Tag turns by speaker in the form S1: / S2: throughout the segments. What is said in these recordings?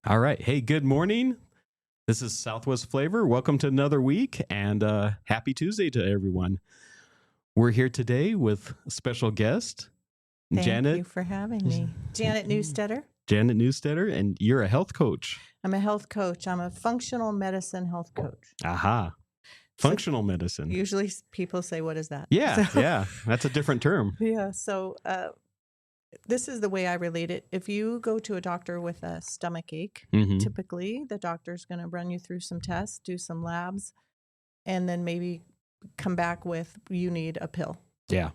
S1: All right. Hey, good morning. This is Southwest Flavor. Welcome to another week and happy Tuesday to everyone. We're here today with a special guest,
S2: Thank
S1: Janet.
S2: you for having me. Janet Neustedter.
S1: Janet Neustedter, and you're a health coach.
S2: I'm a health coach. I'm a functional medicine health coach.
S1: Aha. Functional medicine.
S2: Usually people say, what is that?
S1: Yeah. That's a different term.
S2: Yeah. So this is the way I relate it. If you go to a doctor with a stomach ache, typically the doctor's going to run you through some tests, do some labs, and then maybe come back with you need a pill.
S1: Yeah.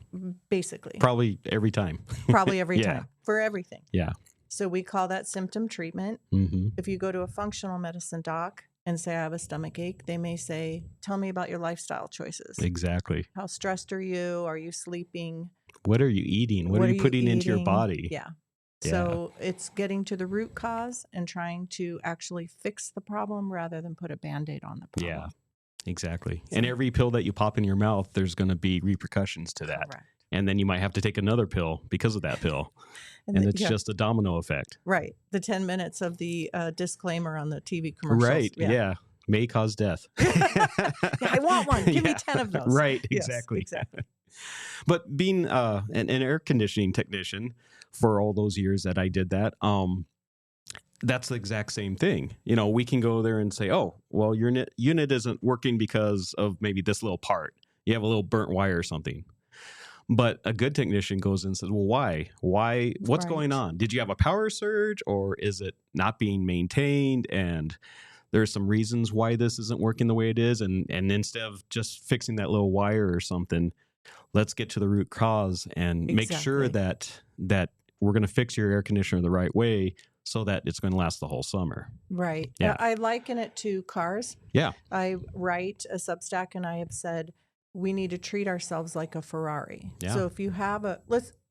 S2: Basically.
S1: Probably every time.
S2: Probably every
S1: Yeah.
S2: time for everything.
S1: Yeah.
S2: So we call that symptom treatment. If you go to a functional medicine doc and say, I have a stomach ache, they may say, tell me about your lifestyle choices.
S1: Exactly.
S2: How stressed are you? Are you sleeping?
S1: What are you eating? What are you putting into your body?
S2: Yeah. So it's getting to the root cause and trying to actually fix the problem rather than put a Band-Aid on the problem.
S1: Yeah, exactly. And every pill that you pop in your mouth, there's going to be repercussions to that.
S2: Correct.
S1: And then you might have to take another pill because of that pill. and it's just a domino effect.
S2: Right. The 10 minutes of the disclaimer on the TV commercials.
S1: Right. Yeah. May cause death.
S2: I want one. Give me 10 of those.
S1: Right.
S2: Yes,
S1: Exactly. But being an air conditioning technician for all those years that I did that, that's the exact same thing. You know, we can go there and say, oh, well, your unit isn't working because of maybe this little part. You have a little burnt wire or something. But a good technician goes in and says, well, why? What's going on? Did you have a power surge, or is it not being maintained? And there's some reasons why this isn't working the way it is. And instead of just fixing that little wire or something, let's get to the root cause and make sure that we're going to fix your air conditioner the right way so that it's going to last the whole summer.
S2: Right.
S1: Yeah.
S2: I liken it to cars.
S1: Yeah.
S2: I write a Substack and I have said, we need to treat ourselves like a Ferrari.
S1: Yeah.
S2: So if you have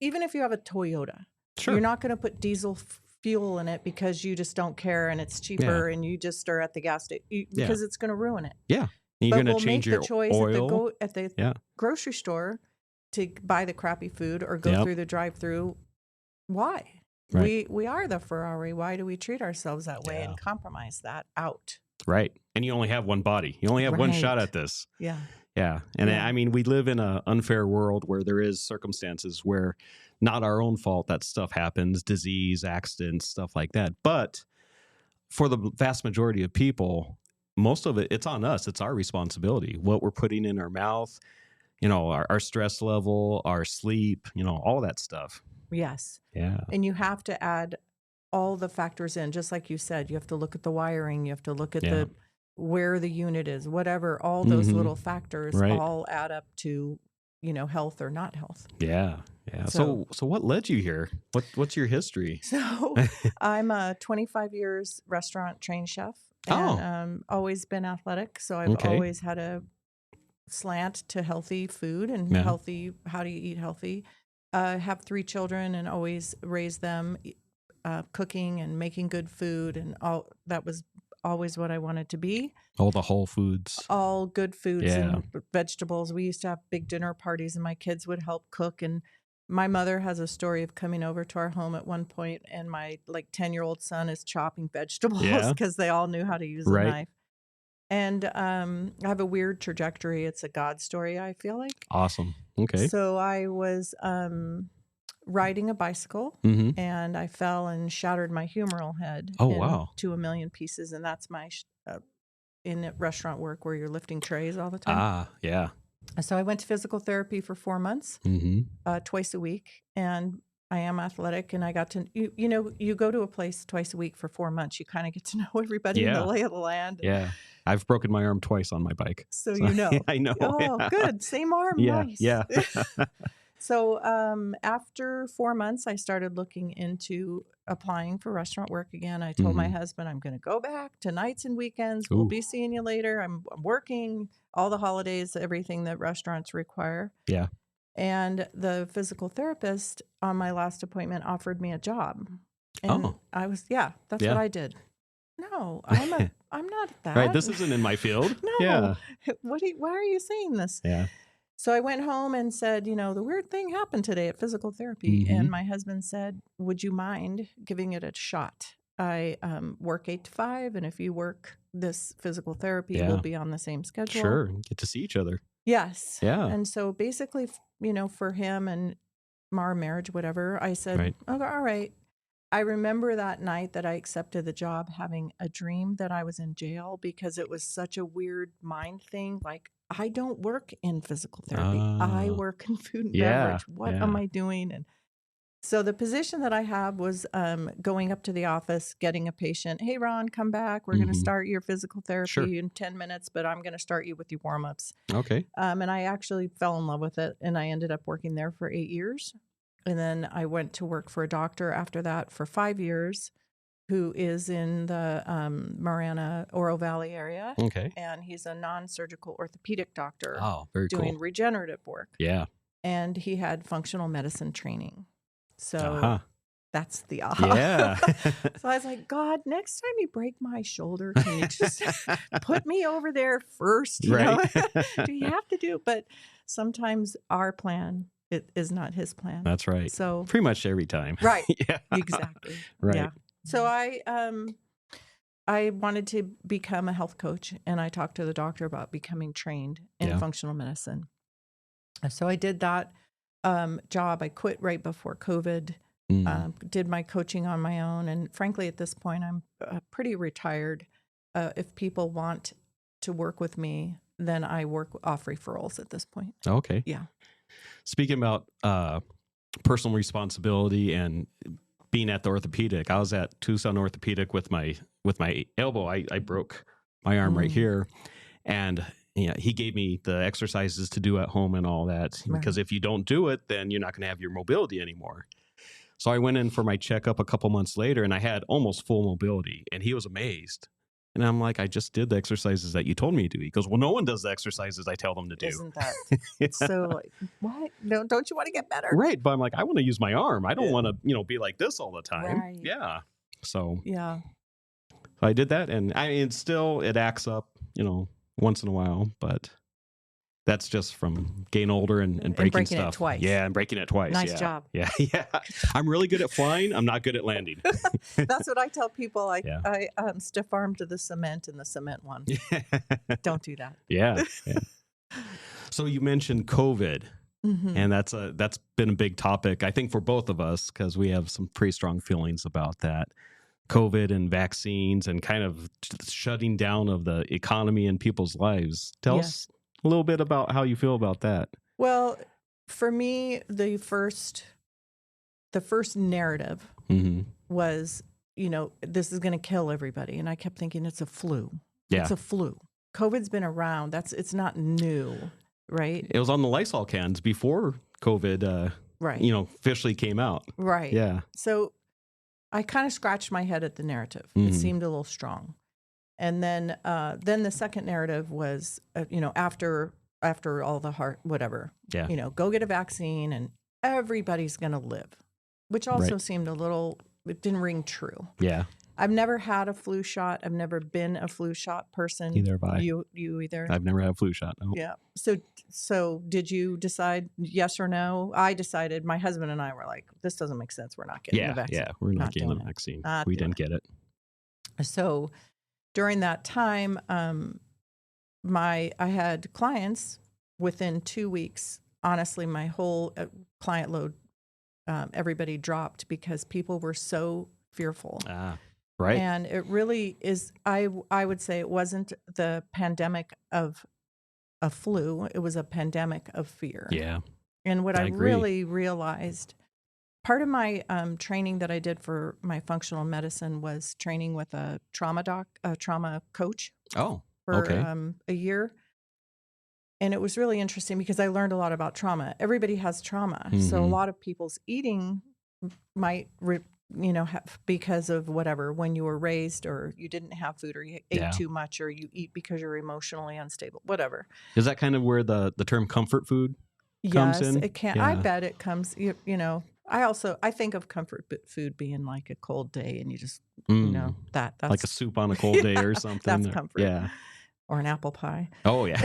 S2: even if you have a Toyota,
S1: Sure.
S2: you're not going to put diesel fuel in it because you just don't care and it's cheaper and you just are at the gas station because it's going to ruin it.
S1: Yeah. And you're going to change your
S2: oil at the grocery store to buy the crappy food or go through the drive-through. Why?
S1: Right.
S2: We are the Ferrari. Why do we treat ourselves that way and compromise that out?
S1: Right. And you only have one body. You only have one shot at this.
S2: Yeah.
S1: Yeah. And I mean, we live in an unfair world where there is circumstances where not our own fault that stuff happens, disease, accidents, stuff like that. But for the vast majority of people, most of it, it's on us. It's our responsibility. What we're putting in our mouth, you know, our stress level, our sleep, you know, all that stuff.
S2: Yes.
S1: Yeah.
S2: And you have to add all the factors in, just like you said. You have to look at the wiring. You have to look at where the unit is, whatever. All those little factors all add up to, you know, health or not health.
S1: Yeah. Yeah. So what led you here? What's your history?
S2: So I'm a 25 years restaurant trained chef and always been athletic. So I've always had a slant to healthy food and healthy. How do you eat healthy? Have 3 children and always raised them cooking and making good food, and all that was always what I wanted to be.
S1: All the whole foods.
S2: All good foods and vegetables. We used to have big dinner parties and my kids would help cook. And my mother has a story of coming over to our home at one point and my 10-year-old son is chopping vegetables because they all knew how to use a knife. And I have a weird trajectory. It's a God story, I feel like.
S1: Awesome. Okay.
S2: So I was riding a bicycle and I fell and shattered my humeral head to a million pieces. And that's my in restaurant work where you're lifting trays all the time.
S1: Ah, yeah.
S2: So I went to physical therapy for 4 months, twice a week. And I am athletic and I got to, you know, you go to a place twice a week for 4 months. You kind of get to know everybody in the lay of the land.
S1: Yeah. I've broken my arm twice on my bike.
S2: So you know.
S1: I know.
S2: Oh, good. Same arm.
S1: Yeah.
S2: Nice.
S1: Yeah.
S2: So after 4 months, I started looking into applying for restaurant work again. I told my husband, I'm going to go back to nights and weekends. We'll be seeing you later. I'm working all the holidays, everything that restaurants require.
S1: Yeah.
S2: And the physical therapist on my last appointment offered me a job. And I was, that's what I did. No, I'm not that.
S1: Right. This isn't in my field.
S2: No.
S1: Yeah.
S2: Why are you saying this?
S1: Yeah.
S2: So I went home and said, you know, the weird thing happened today at physical therapy. And my husband said, would you mind giving it a shot? I work 8 to 5, and if you work this physical therapy,
S1: Yeah.
S2: we'll be on the same schedule.
S1: Sure. Get to see each other.
S2: Yes.
S1: Yeah.
S2: And so basically, for him and our marriage, whatever, I said,
S1: Right.
S2: okay, all right. I remember that night that I accepted the job having a dream that I was in jail because it was such a weird mind thing. Like, I don't work in physical therapy. I work in food and beverage. What am I doing? And so the position that I have was going up to the office, getting a patient. Hey, Ron, come back. We're going to start your physical therapy in 10 minutes, but I'm going to start you with your warm-ups.
S1: Okay.
S2: And I actually fell in love with it, and I ended up working there for 8 years. And then I went to work for a doctor after that for 5 years, who is in the Marana, Oro Valley area.
S1: Okay.
S2: And he's a non-surgical orthopedic doctor.
S1: Oh, very cool.
S2: Doing regenerative work.
S1: Yeah.
S2: And he had functional medicine training. So that's the
S1: Yeah.
S2: So I was like, God, next time you break my shoulder, can you just put me over there first? You know? Do you have to do it? But sometimes our plan it is not his plan.
S1: That's right.
S2: So
S1: pretty much every time.
S2: Right.
S1: Yeah.
S2: Exactly.
S1: Right.
S2: Yeah. So I wanted to become a health coach, and I talked to the doctor about becoming trained in functional medicine. So I did that job. I quit right before COVID. Did my coaching on my own, and frankly, at this point, I'm pretty retired. If people want to work with me, then I work off referrals at this point.
S1: Okay.
S2: Yeah.
S1: Speaking about personal responsibility and being at the orthopedic, I was at Tucson Orthopedic with my elbow. I broke my arm right here, and he gave me the exercises to do at home and all that. Because if you don't do it, then you're not going to have your mobility anymore. So I went in for my checkup a couple months later, and I had almost full mobility, and he was amazed. And I'm like, I just did the exercises that you told me to do. He goes, well, no one does the exercises I tell them to do.
S2: Isn't that so? Like, what? No, don't you want to get better?
S1: Right. But I'm like, I want to use my arm. I don't want to, be like this all the time.
S2: Right.
S1: Yeah. So
S2: yeah,
S1: I did that, and it acts up, once in a while, but that's just from getting older and breaking stuff.
S2: It twice.
S1: Yeah, and breaking it twice.
S2: Nice job.
S1: Yeah. I'm really good at flying. I'm not good at landing.
S2: That's what I tell people. I stiff arm to the cement in the cement one. Don't do that.
S1: Yeah. So you mentioned COVID, and that's been a big topic, I think, for both of us, because we have some pretty strong feelings about that. COVID and vaccines and kind of shutting down of the economy and people's lives. Tell us a little bit about how you feel about that.
S2: Well, for me, the first narrative was, this is going to kill everybody. And I kept thinking it's a flu. Yeah. It's a flu. COVID's been around. It's not new, right? It
S1: was on the Lysol cans before COVID, officially came out.
S2: Right.
S1: Yeah. So
S2: I kind of scratched my head at the narrative. It seemed a little strong. And then the second narrative was, after all the heart, whatever, go get a vaccine and everybody's going to live, which also seemed it didn't ring true.
S1: Yeah.
S2: I've never had a flu shot. I've never been a flu shot person.
S1: Neither have I.
S2: You either?
S1: I've never had a flu shot. No.
S2: Yeah. So did you decide yes or no? I decided, my husband and I were like, this doesn't make sense. We're not getting the vaccine.
S1: Yeah, we're not getting the vaccine. We didn't get it.
S2: So during that time, I had clients within 2 weeks. Honestly, my whole client load, everybody dropped because people were so fearful.
S1: Right.
S2: And it really is, I would say it wasn't the pandemic of a flu. It was a pandemic of fear.
S1: Yeah.
S2: And what I really realized, part of my training that I did for my functional medicine was training with a trauma coach.
S1: Oh,
S2: for a year. And it was really interesting because I learned a lot about trauma. Everybody has trauma. So a lot of people's eating might, have, because of whatever, when you were raised or you didn't have food or you ate too much or you eat because you're emotionally unstable, whatever.
S1: Is that kind of where the term comfort food comes in?
S2: Yes, it can. Yeah. I bet it comes, I think of comfort food being like a cold day and you just, that's
S1: like a soup on a cold day or something.
S2: That's comfort.
S1: Yeah.
S2: Or an apple pie.
S1: Oh, yeah.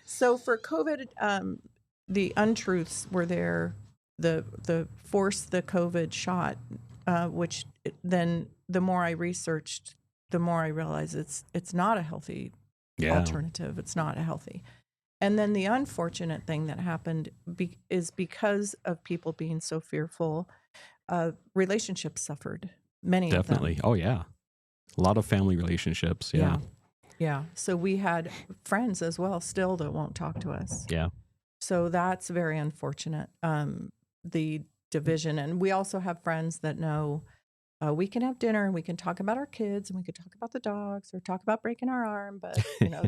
S2: So for COVID, the untruths were there. The force the COVID shot Then the more I researched, the more I realized it's not a healthy alternative. It's not a healthy. And then the unfortunate thing that happened is because of people being so fearful, relationships suffered. Many
S1: Definitely.
S2: of them.
S1: Oh, yeah. A lot of family relationships. Yeah.
S2: Yeah. So we had friends as well still that won't talk to us.
S1: Yeah.
S2: So that's very unfortunate. The division. And we also have friends that know we can have dinner and we can talk about our kids and we can talk about the dogs or talk about breaking our arm, but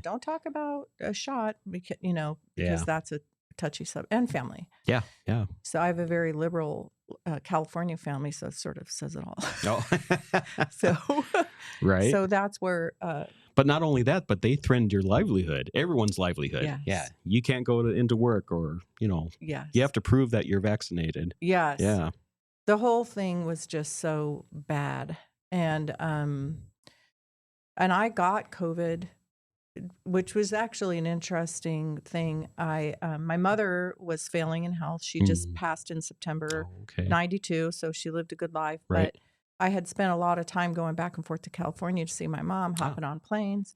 S2: don't talk about a shot because that's a touchy subject, and family.
S1: Yeah. Yeah.
S2: So I have a very liberal California family, so it sort of says it all.
S1: Oh.
S2: So
S1: right.
S2: So that's where
S1: but not only that, but they threatened your livelihood, everyone's livelihood.
S2: Yes.
S1: Yeah. You can't go into work, or
S2: yes.
S1: you have to prove that you're vaccinated.
S2: Yes.
S1: Yeah.
S2: The whole thing was just so bad. And I got COVID, which was actually an interesting thing. My mother was failing in health. She just passed in September 92, so she lived a good life.
S1: Right.
S2: But I had spent a lot of time going back and forth to California to see my mom, hopping on planes.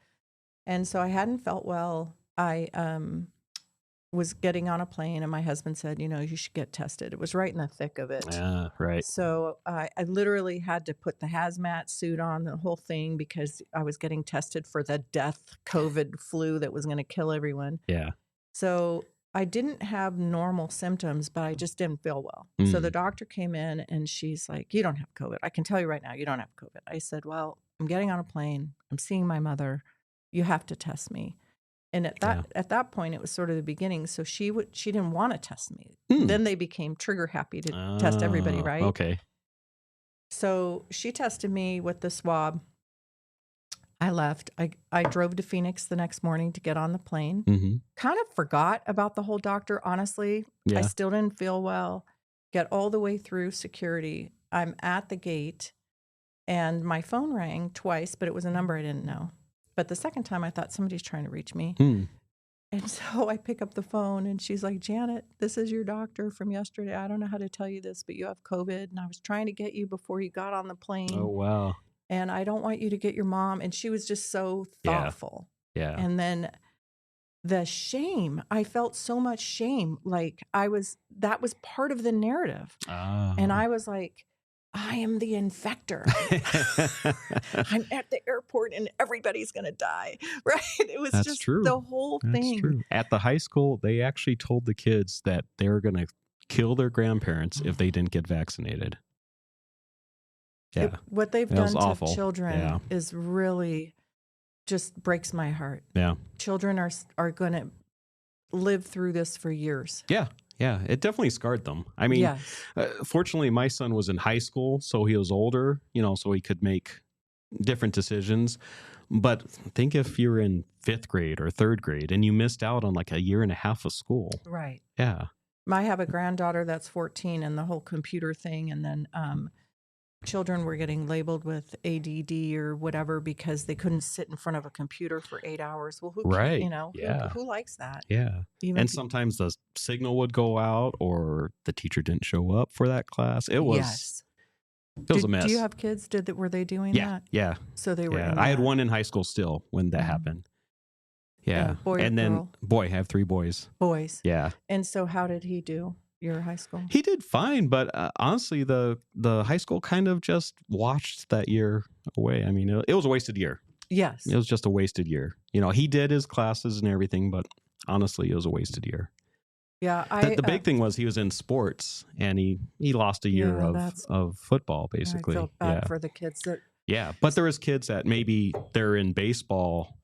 S2: And so I hadn't felt well. I was getting on a plane, and my husband said, you should get tested. It was right in the thick of it.
S1: Right.
S2: So I literally had to put the hazmat suit on, the whole thing, because I was getting tested for the death COVID flu that was going to kill everyone.
S1: Yeah.
S2: So I didn't have normal symptoms, but I just didn't feel well. So the doctor came in and she's like, "You don't have COVID. I can tell you right now, you don't have COVID." I said, "Well, I'm getting on a plane. I'm seeing my mother. You have to test me." And at that point, it was sort of the beginning. So she didn't want to test me. Then they became trigger happy to test everybody, right?
S1: Okay.
S2: So she tested me with the swab. I left. I drove to Phoenix the next morning to get on the plane. Kind of forgot about the whole doctor, honestly.
S1: Yeah.
S2: I still didn't feel well. Get all the way through security. I'm at the gate, and my phone rang twice, but it was a number I didn't know. But the second time, I thought somebody's trying to reach me. And so I pick up the phone, and she's like, "Janet, this is your doctor from yesterday. I don't know how to tell you this, but you have COVID, and I was trying to get you before you got on the plane.
S1: Oh, wow.
S2: And I don't want you to get your mom." And she was just so thoughtful.
S1: Yeah.
S2: And then the shame, I felt so much shame. Like that was part of the narrative. And I was like, I am the infector. I'm at the airport and everybody's going to die. Right. It was just
S1: true.
S2: the whole thing.
S1: That's true. At the high school, they actually told the kids that they were going to kill their grandparents if they didn't get vaccinated. Yeah.
S2: What they've done to children is really just breaks my heart.
S1: Yeah.
S2: Children are going to live through this for years.
S1: Yeah. Yeah. It definitely scarred them. I mean, fortunately, my son was in high school, so he was older, so he could make different decisions. But think if you're in 5th grade or 3rd grade and you missed out on like a year and a half of school.
S2: Right.
S1: Yeah.
S2: I have a granddaughter that's 14, and the whole computer thing. And then children were getting labeled with ADD or whatever because they couldn't sit in front of a computer for 8 hours. Well, who likes that?
S1: Yeah. And sometimes the signal would go out, or the teacher didn't show up for that class. It was a mess.
S2: Do you have kids? Were they doing that?
S1: Yeah.
S2: So they were.
S1: I had one in high school still when that happened. Yeah.
S2: Boy and
S1: then
S2: girl?
S1: Boy, I have 3 boys.
S2: Boys.
S1: Yeah.
S2: And so how did he do? Your high school?
S1: He did fine, but honestly, the high school kind of just watched that year away. I mean, it was a wasted year.
S2: Yes.
S1: It was just a wasted year. He did his classes and everything, but honestly, it was a wasted year.
S2: Yeah.
S1: The big thing was he was in sports, and he lost a year of football, basically.
S2: I felt bad for the kids.
S1: But there was kids that maybe they're in baseball,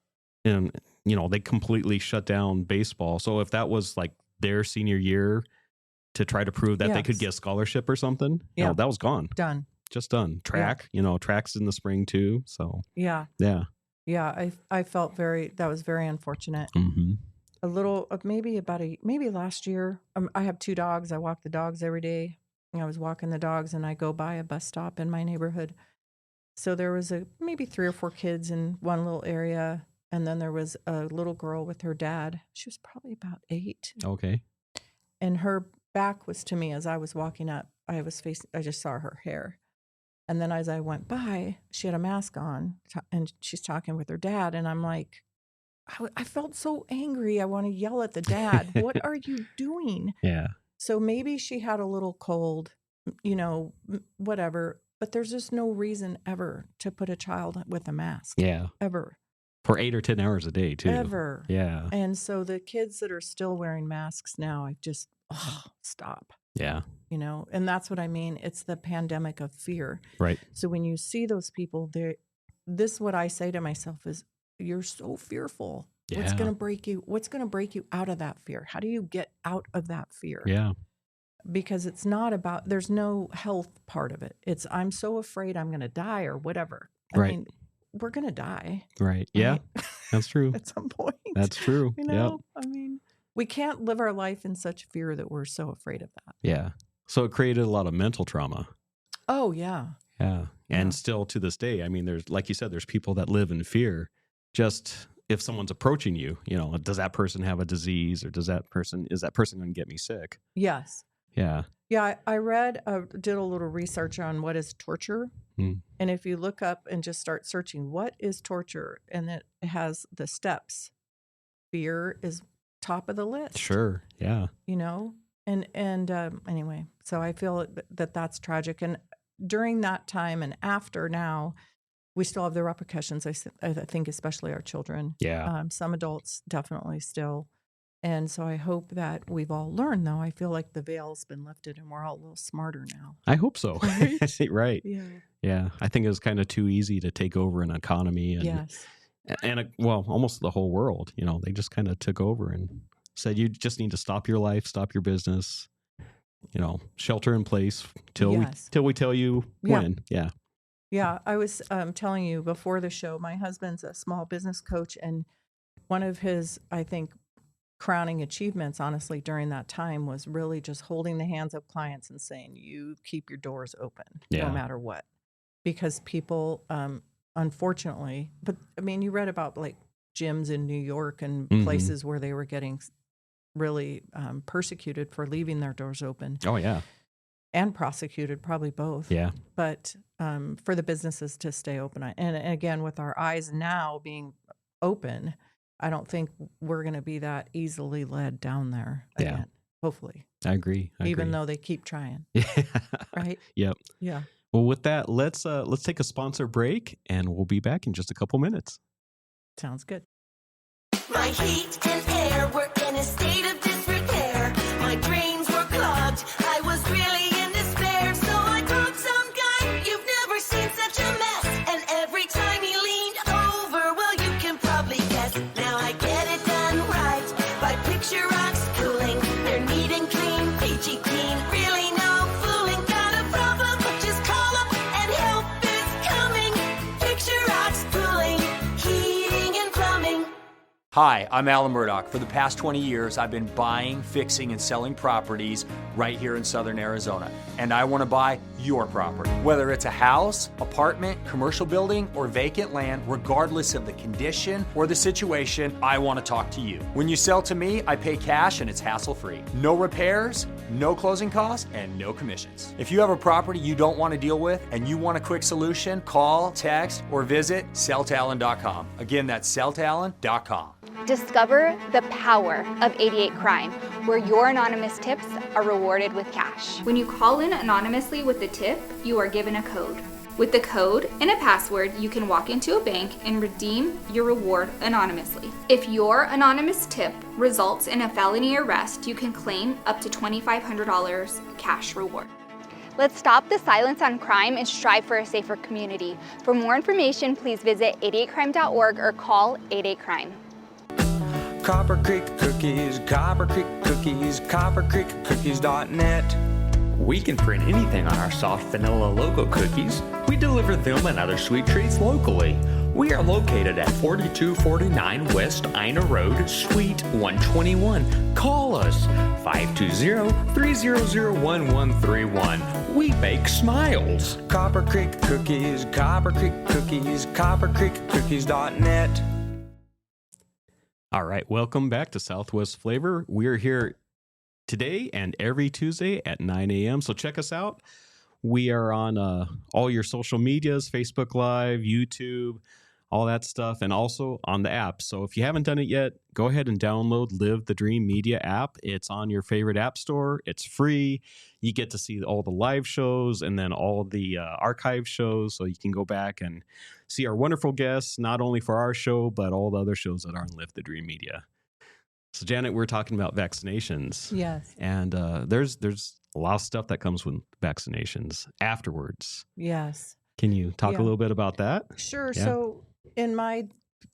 S1: and, they completely shut down baseball. So if that was like their senior year, to try to prove that they could get a scholarship or something. Yeah. That was gone.
S2: Done.
S1: Just done. Track, track's in the spring too. So
S2: yeah. I felt that was very unfortunate. A little, maybe last year, I have 2 dogs. I walk the dogs every day. I was walking the dogs, and I go by a bus stop in my neighborhood. So there was maybe 3 or 4 kids in one little area. And then there was a little girl with her dad. She was probably about 8.
S1: Okay.
S2: And her back was to me as I was walking up. I just saw her hair. And then as I went by, she had a mask on and she's talking with her dad. And I'm like, I felt so angry. I want to yell at the dad. What are you doing?
S1: Yeah.
S2: So maybe she had a little cold, whatever. But there's just no reason ever to put a child with a mask.
S1: Yeah.
S2: Ever.
S1: For 8 or 10 hours a day, too.
S2: Ever.
S1: Yeah.
S2: And so the kids that are still wearing masks now, I just, stop.
S1: Yeah.
S2: And that's what I mean. It's the pandemic of fear.
S1: Right.
S2: So when you see those people, this is what I say to myself is, you're so fearful.
S1: Yeah.
S2: What's going to break you? What's going to break you out of that fear? How do you get out of that fear?
S1: Yeah.
S2: Because it's not about, there's no health part of it. It's, I'm so afraid I'm going to die or whatever. I mean, we're going to die.
S1: Right. Yeah. That's true.
S2: At some point.
S1: That's true.
S2: Yep. I mean, we can't live our life in such fear that we're so afraid of that.
S1: Yeah. So it created a lot of mental trauma.
S2: Oh, yeah.
S1: Yeah. And still to this day, I mean, there's, like you said, there's people that live in fear. Just if someone's approaching you, does that person have a disease, or is that person going to get me sick?
S2: Yes.
S1: Yeah.
S2: Yeah. I read, did a little research on what is torture. And if you look up and just start searching, what is torture? And it has the steps. Fear is top of the list.
S1: Sure. Yeah.
S2: And anyway, so I feel that that's tragic. And during that time and after now, we still have the repercussions. I think especially our children.
S1: Yeah.
S2: Some adults definitely still. And so I hope that we've all learned, though. I feel like the veil's been lifted and we're all a little smarter now.
S1: I hope so.
S2: Right?
S1: Right.
S2: Yeah.
S1: Yeah. I think it was kind of too easy to take over an economy and almost the whole world. They just kind of took over and said, you just need to stop your life, stop your business, shelter in place till we tell you when. Yeah.
S2: Yeah. I was telling you before the show, my husband's a small business coach, and one of his, I think, crowning achievements, honestly, during that time was really just holding the hands of clients and saying, you keep your doors open no matter what. Because people, unfortunately, but I mean, you read about like gyms in New York and places where they were getting really persecuted for leaving their doors open.
S1: Oh, yeah.
S2: And prosecuted, probably both.
S1: Yeah.
S2: But for the businesses to stay open. And again, with our eyes now being open, I don't think we're going to be that easily led down there again. Hopefully.
S1: I agree.
S2: Even though they keep trying.
S1: Yeah.
S2: Right?
S1: Yep.
S2: Yeah.
S1: Well, with that, let's take a sponsor break, and we'll be back in just a couple minutes.
S2: Sounds good.
S3: My heat and air were in a state of disrepair. My drains were clogged. I was really in despair. So I called some guy. You've never seen such a mess. And every time he leaned over, well, you can probably guess. Now I get it done right by Picture Rocks Cooling. They're neat and clean, peachy clean. Really no fooling. Got a problem? Just call up and help is coming. Picture Rocks Cooling, heating and plumbing.
S4: Hi, I'm Alan Murdoch. For the past 20 years, I've been buying, fixing, and selling properties right here in Southern Arizona. And I want to buy your property. Whether it's a house, apartment, commercial building, or vacant land, regardless of the condition or the situation, I want to talk to you. When you sell to me, I pay cash and it's hassle-free. No repairs, no closing costs, and no commissions. If you have a property you don't want to deal with and you want a quick solution, call, text, or visit selltoalan.com. Again, that's selltoalan.com.
S5: Discover the power of 88 Crime, where your anonymous tips are rewarded with cash.
S6: When you call in anonymously with the tip, you are given a code. With the code and a password, you can walk into a bank and redeem your reward anonymously. If your anonymous tip results in a felony arrest, you can claim up to $2,500 cash reward.
S5: Let's stop the silence on crime and strive for a safer community. For more information, please visit 88crime.org or call 88crime.
S7: Copper Creek Cookies, Copper Creek Cookies, coppercreekcookies.net.
S8: We can print anything on our soft vanilla logo cookies. We deliver them and other sweet treats locally. We are located at 4249 West Ina Road, Suite 121. Call us 520-300-1131. We bake smiles.
S7: Copper Creek Cookies, Copper Creek Cookies, coppercreekcookies.net.
S1: All right, welcome back to Southwest Flavor. We're here today and every Tuesday at 9 a.m., so check us out. We are on all your social medias, Facebook Live, YouTube, all that stuff, and also on the app. So if you haven't done it yet, go ahead and download Live the Dream Media app. It's on your favorite app store. It's free. You get to see all the live shows and then all the archive shows, so you can go back and see our wonderful guests, not only for our show, but all the other shows that are on Live the Dream Media. So, Janet, we're talking about vaccinations.
S2: Yes.
S1: And there's a lot of stuff that comes with vaccinations afterwards.
S2: Yes.
S1: Can you talk a little bit about that?
S2: Sure.
S1: Yeah.
S2: So in my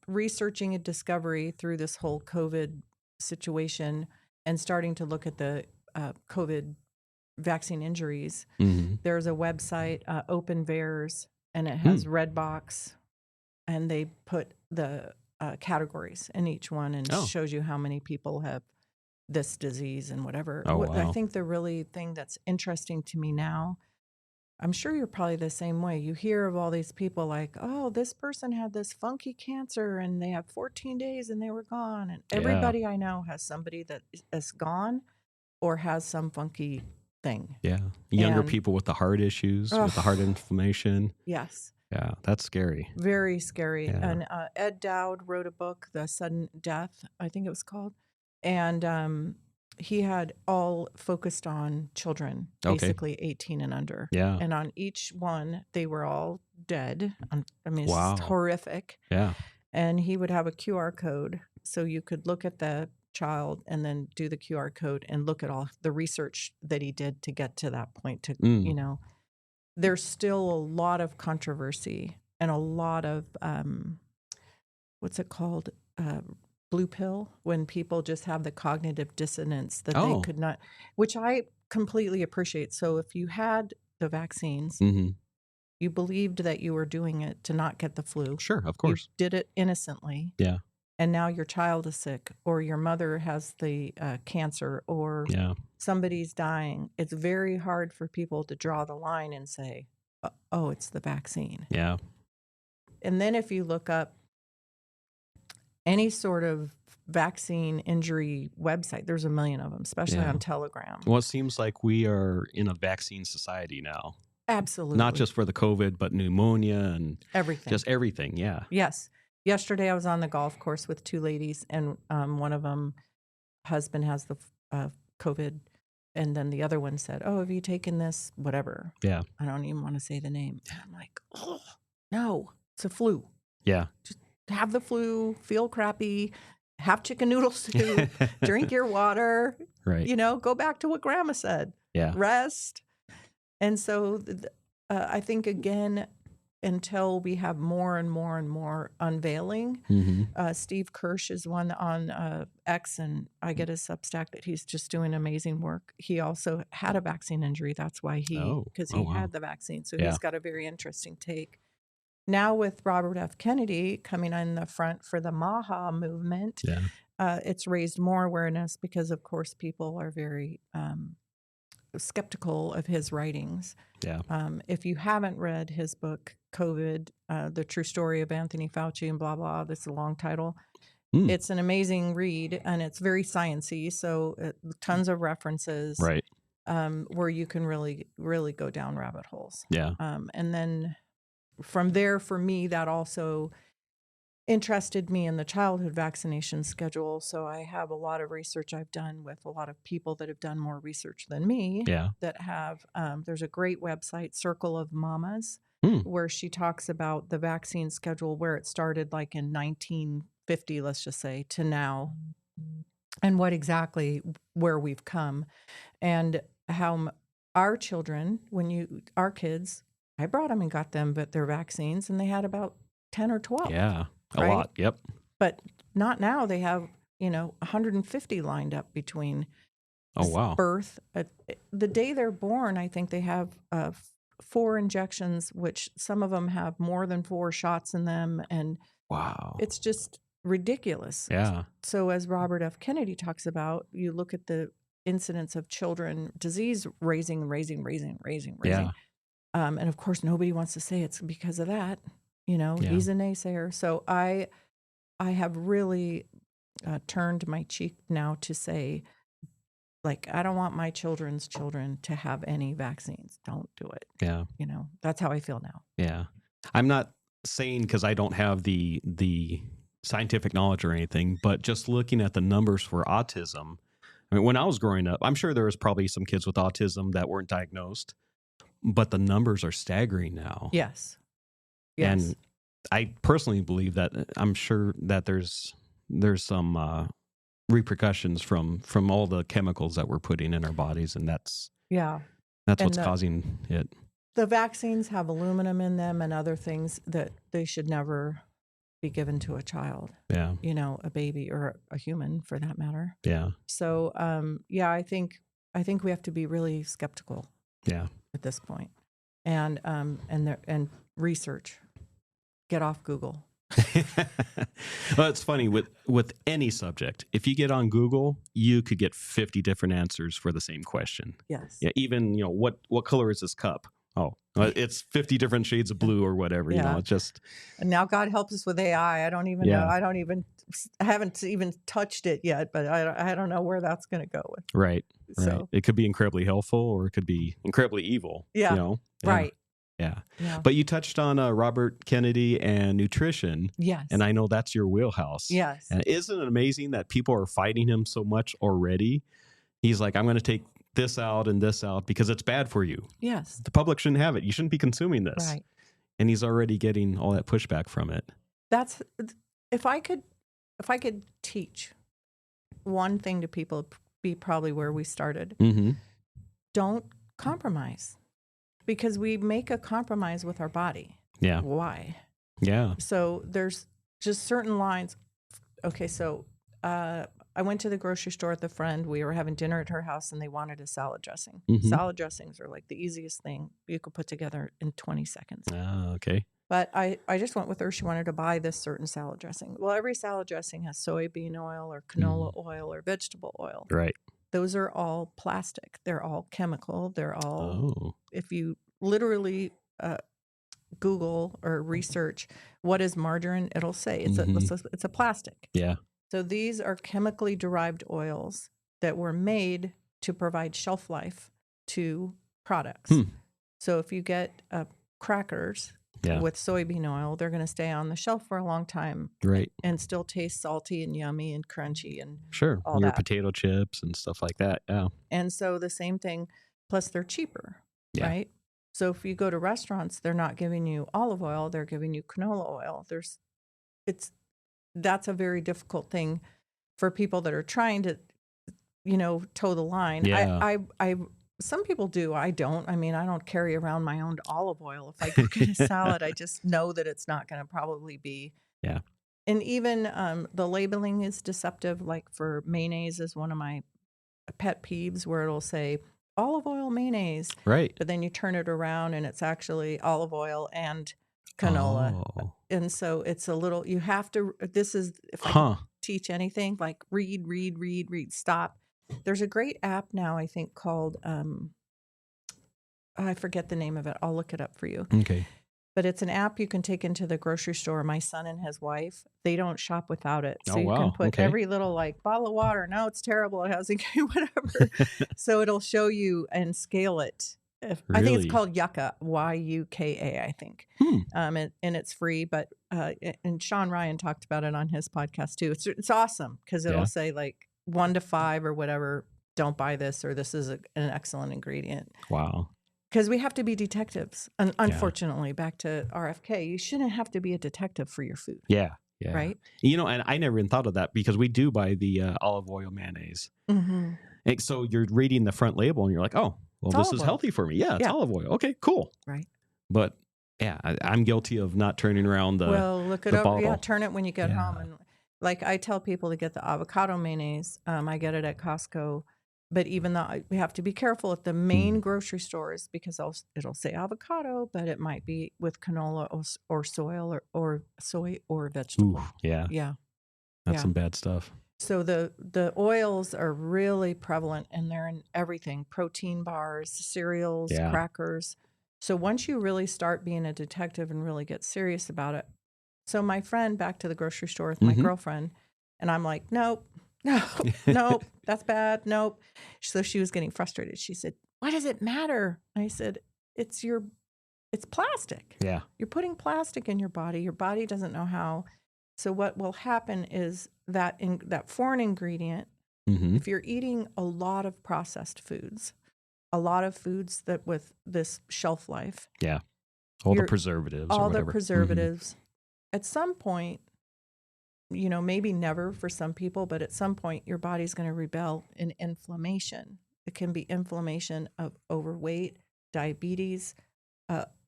S2: researching and discovery through this whole COVID situation and starting to look at the COVID vaccine injuries, there's a website, Open VAERS, and it has Redbox, and they put the categories in each one and shows you how many people have this disease and whatever. I think the really thing that's interesting to me now, I'm sure you're probably the same way. You hear of all these people like, oh, this person had this funky cancer and they have 14 days and they were gone. And everybody I know has somebody that is gone or has some funky thing.
S1: Yeah. Younger people with the heart issues, with the heart inflammation.
S2: Yes.
S1: Yeah, that's scary.
S2: Very scary.
S1: Yeah.
S2: And Ed Dowd wrote a book, The Sudden Death, I think it was called. And he had all focused on children, basically 18 and under.
S1: Yeah.
S2: And on each one, they were all dead. I mean, it's just horrific.
S1: Yeah.
S2: And he would have a QR code. So you could look at the child and then do the QR code and look at all the research that he did to get to that point to, you know. There's still a lot of controversy and a lot of, what's it called? Blue pill, when people just have the cognitive dissonance that they could not, which I completely appreciate. So if you had the vaccines, you believed that you were doing it to not get the flu.
S1: Sure, of course.
S2: You did it innocently.
S1: Yeah.
S2: And now your child is sick, or your mother has the cancer, or somebody's dying. It's very hard for people to draw the line and say, oh, it's the vaccine.
S1: Yeah.
S2: And then if you look up any sort of vaccine injury website, there's a million of them, especially on Telegram.
S1: Well, it seems like we are in a vaccine society now.
S2: Absolutely.
S1: Not just for the COVID, but pneumonia and
S2: everything.
S1: Just everything, yeah.
S2: Yes. Yesterday I was on the golf course with two ladies, and one of them, husband has the COVID, and then the other one said, oh, have you taken this? Whatever.
S1: Yeah.
S2: I don't even want to say the name. And I'm like, oh, no, it's a flu.
S1: Yeah.
S2: Just have the flu, feel crappy, have chicken noodle soup, drink your water,
S1: right?
S2: You know, go back to what grandma said.
S1: Yeah.
S2: Rest. And so I think, again, until we have more and more and more unveiling, Steve Kirsch is one on X, and I get his Substack that he's just doing amazing work. He also had a vaccine injury. That's why he had the vaccine. So he's got a very interesting take. Now with Robert F. Kennedy coming in the front for the MAHA movement, it's raised more awareness because, of course, people are very skeptical of his writings.
S1: Yeah.
S2: If you haven't read his book, COVID, The True Story of Anthony Fauci and blah, blah, this is a long title. It's an amazing read, and it's very sciencey, so tons of references.
S1: Right.
S2: Where you can really, really go down rabbit holes.
S1: Yeah.
S2: And then from there, for me, that also interested me in the childhood vaccination schedule. So I have a lot of research I've done with a lot of people that have done more research than me.
S1: Yeah.
S2: That have, there's a great website, Circle of Mamas, where she talks about the vaccine schedule, where it started like in 1950, let's just say, to now, and what exactly where we've come, and how our children, our kids, I brought them and got them, but their vaccines, and they had about 10 or 12.
S1: Yeah, a
S2: right?
S1: lot. Yep.
S2: But not now. They have, 150 lined up between birth. The day they're born, I think they have 4 injections, which some of them have more than 4 shots in them. And
S1: wow,
S2: it's just ridiculous.
S1: Yeah.
S2: So as Robert F. Kennedy talks about, you look at the incidence of children disease raising.
S1: Yeah.
S2: And of course, nobody wants to say it's because of that. He's a naysayer. So I have really turned my cheek now to say like, I don't want my children's children to have any vaccines. Don't do it.
S1: Yeah.
S2: That's how I feel now.
S1: Yeah. I'm not saying because I don't have the scientific knowledge or anything, but just looking at the numbers for autism. I mean, when I was growing up, I'm sure there was probably some kids with autism that weren't diagnosed, but the numbers are staggering now.
S2: Yes.
S1: And I personally believe that I'm sure that there's some repercussions from all the chemicals that we're putting in our bodies, and that's what's causing it.
S2: The vaccines have aluminum in them and other things that they should never be given to a child.
S1: Yeah.
S2: A baby or a human for that matter.
S1: Yeah.
S2: So I think we have to be really skeptical.
S1: Yeah.
S2: At this point. And research. Get off Google.
S1: Well, it's funny with any subject. If you get on Google, you could get 50 different answers for the same question.
S2: Yes.
S1: Yeah. Even what color is this cup? Oh, it's 50 different shades of blue or whatever.
S2: Yeah.
S1: It's just.
S2: And now God help us with AI. I don't even know. I haven't even touched it yet, but I don't know where that's going to go with.
S1: Right.
S2: So.
S1: Right. It could be incredibly helpful or it could be incredibly evil.
S2: Yeah.
S1: Yeah.
S2: Right.
S1: Yeah. But you touched on Robert Kennedy and nutrition.
S2: Yes.
S1: And I know that's your wheelhouse.
S2: Yes.
S1: And isn't it amazing that people are fighting him so much already? He's like, I'm going to take this out and this out because it's bad for you.
S2: Yes.
S1: The public shouldn't have it. You shouldn't be consuming this.
S2: Right.
S1: And he's already getting all that pushback from it.
S2: That's if I could teach one thing to people, it'd be probably where we started.
S1: Mm-hmm.
S2: Don't compromise. Because we make a compromise with our body.
S1: Yeah.
S2: Why?
S1: Yeah.
S2: So there's just certain lines. Okay, so I went to the grocery store with a friend. We were having dinner at her house, and they wanted a salad dressing.
S1: Mm-hmm.
S2: Salad dressings are like the easiest thing you could put together in 20 seconds.
S1: Oh, okay.
S2: But I just went with her. She wanted to buy this certain salad dressing. Well, every salad dressing has soybean oil or canola oil or vegetable oil.
S1: Right.
S2: Those are all plastic. They're all chemical. They're all, if you literally Google or research what is margarine, it'll say it's a plastic.
S1: Yeah.
S2: So these are chemically derived oils that were made to provide shelf life to products. So if you get crackers with soybean oil, they're going to stay on the shelf for a long time.
S1: Right.
S2: And still taste salty and yummy and crunchy and
S1: all your potato chips and stuff like that. Yeah.
S2: And so the same thing, plus they're cheaper, right? So if you go to restaurants, they're not giving you olive oil, they're giving you canola oil. That's a very difficult thing for people that are trying to, toe the line.
S1: Yeah.
S2: Some people do. I don't. I mean, I don't carry around my own olive oil. If I go get a salad, I just know that it's not going to probably be.
S1: Yeah.
S2: And even the labeling is deceptive. Like for mayonnaise is one of my pet peeves where it'll say olive oil mayonnaise.
S1: Right.
S2: But then you turn it around and it's actually olive oil and canola.
S1: Oh.
S2: And so it's a little, you have to, if I can teach anything, like read, stop. There's a great app now, I think, called, I forget the name of it. I'll look it up for you.
S1: Okay.
S2: But it's an app you can take into the grocery store. My son and his wife, they don't shop without it. So you can put every little bottle of water. No, it's terrible. It has whatever. So it'll show you and scale it. Really? I think it's called Yucca, Yuka, I think. And it's free. But and Sean Ryan talked about it on his podcast too. It's awesome because it'll say 1 to 5 or whatever. Don't buy this, or this is an excellent ingredient.
S1: Wow.
S2: Because we have to be detectives. Unfortunately, back to RFK, you shouldn't have to be a detective for your food.
S1: Yeah. Yeah.
S2: Right?
S1: And I never even thought of that because we do buy the olive oil mayonnaise.
S2: Mm-hmm.
S1: And so you're reading the front label and you're like, oh, well, this is healthy for me. Yeah, it's olive oil. Okay, cool.
S2: Right.
S1: But yeah, I'm guilty of not turning around the
S2: look it over.
S1: bottle.
S2: Yeah, turn it when you get home. And I tell people to get the avocado mayonnaise. I get it at Costco. But even though we have to be careful at the main grocery stores because it'll say avocado, but it might be with canola or soy or vegetable.
S1: Ooh, yeah.
S2: Yeah.
S1: That's some bad stuff.
S2: So the oils are really prevalent and they're in everything, protein bars, cereals, crackers. So once you really start being a detective and really get serious about it. So my friend back to the grocery store with my girlfriend, and I'm like, nope. No, nope, that's bad. Nope. So she was getting frustrated. She said, "Why does it matter?" I said, it's plastic.
S1: Yeah.
S2: You're putting plastic in your body. Your body doesn't know how. So what will happen is that that foreign ingredient, if you're eating a lot of processed foods, a lot of foods that with this shelf life.
S1: Yeah. All the preservatives.
S2: All
S1: or whatever.
S2: the preservatives. At some point, maybe never for some people, but at some point your body's going to rebel in inflammation. It can be inflammation of overweight, diabetes,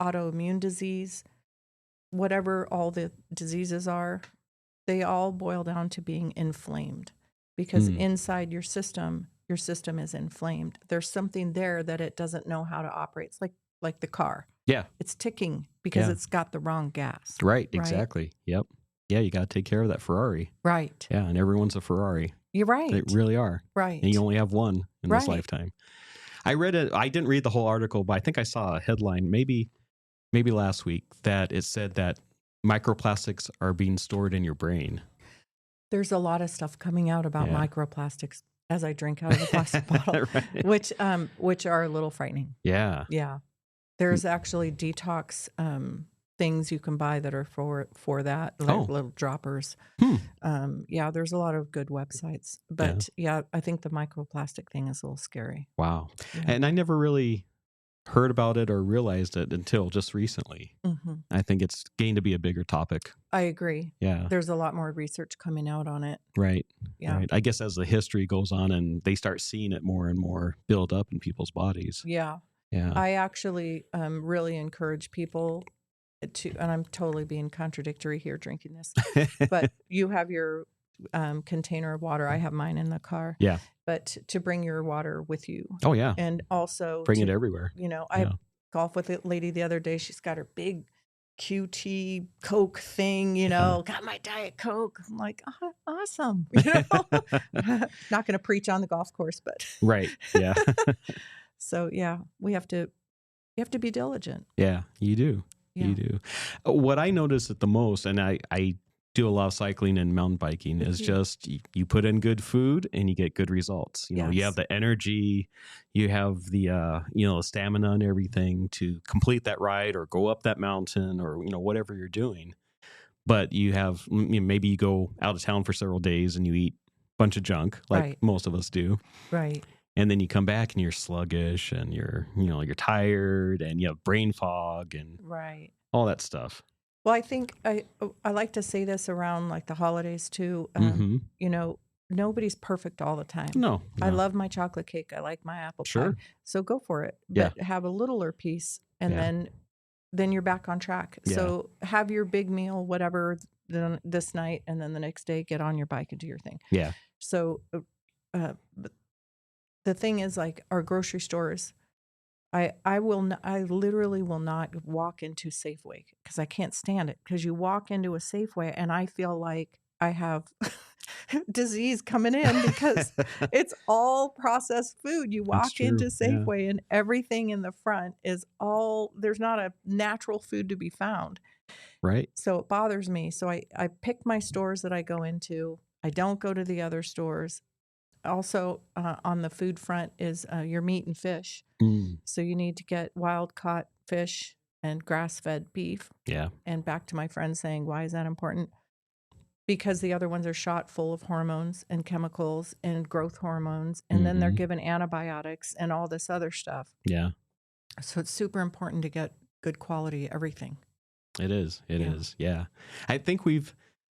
S2: autoimmune disease, whatever all the diseases are, they all boil down to being inflamed because inside your system is inflamed. There's something there that it doesn't know how to operate. It's like the car.
S1: Yeah.
S2: It's ticking because it's got the wrong gas.
S1: Right. Exactly. Yep. Yeah. You got to take care of that Ferrari.
S2: Right.
S1: Yeah. And everyone's a Ferrari.
S2: You're right.
S1: They really are.
S2: Right.
S1: And you only have one in this lifetime. I read it. I didn't read the whole article, but I think I saw a headline maybe last week that it said that microplastics are being stored in your brain.
S2: There's a lot of stuff coming out about microplastics as I drink out of a plastic bottle, which are a little frightening.
S1: Yeah.
S2: Yeah. There's actually detox things you can buy that are for that, like little droppers. Yeah, there's a lot of good websites. But I think the microplastic thing is a little scary.
S1: Wow.
S2: Yeah.
S1: And I never really heard about it or realized it until just recently. I think it's getting to be a bigger topic.
S2: I agree.
S1: Yeah.
S2: There's a lot more research coming out on it.
S1: Right.
S2: Yeah.
S1: Right. I guess as the history goes on and they start seeing it more and more build up in people's bodies.
S2: Yeah.
S1: Yeah.
S2: I actually really encourage people to, and I'm totally being contradictory here drinking this, but you have your container of water. I have mine in the car.
S1: Yeah.
S2: But to bring your water with you.
S1: Oh, yeah.
S2: And also
S1: bring it everywhere.
S2: I golfed with a lady the other day. She's got her big QT Coke thing, got my Diet Coke. I'm like, awesome. Not going to preach on the golf course, but.
S1: Right. Yeah.
S2: So, yeah, you have to be diligent.
S1: Yeah, you do.
S2: Yeah.
S1: You do. What I notice at the most, and I do a lot of cycling and mountain biking, is just you put in good food and you get good results. You have the energy, you have the the stamina and everything to complete that ride or go up that mountain or whatever you're doing. But you have maybe you go out of town for several days and you eat a bunch of junk like most of us do.
S2: Right.
S1: And then you come back and you're sluggish and you're tired and you have brain fog and all that stuff.
S2: Well, I think I like to say this around like the holidays too. Nobody's perfect all the time.
S1: No.
S2: I love my chocolate cake. I like my apple pie. So go for it. But have a littler piece and then you're back on track.
S1: Yeah.
S2: So have your big meal, whatever, this night, and then the next day get on your bike and do your thing.
S1: Yeah.
S2: So the thing is, like our grocery stores, I literally will not walk into Safeway because I can't stand it. Because you walk into a Safeway and I feel like I have disease coming in because it's all processed food. You walk into Safeway and everything in the front is there's not a natural food to be found.
S1: Right.
S2: So it bothers me. So I pick my stores that I go into. I don't go to the other stores. Also, on the food front is your meat and fish. So you need to get wild caught fish and grass-fed beef.
S1: Yeah. And
S2: back to my friend saying, why is that important? Because the other ones are shot full of hormones and chemicals and growth hormones, and then they're given antibiotics and all this other stuff.
S1: Yeah.
S2: So it's super important to get good quality everything.
S1: It is. It is. Yeah. I think we've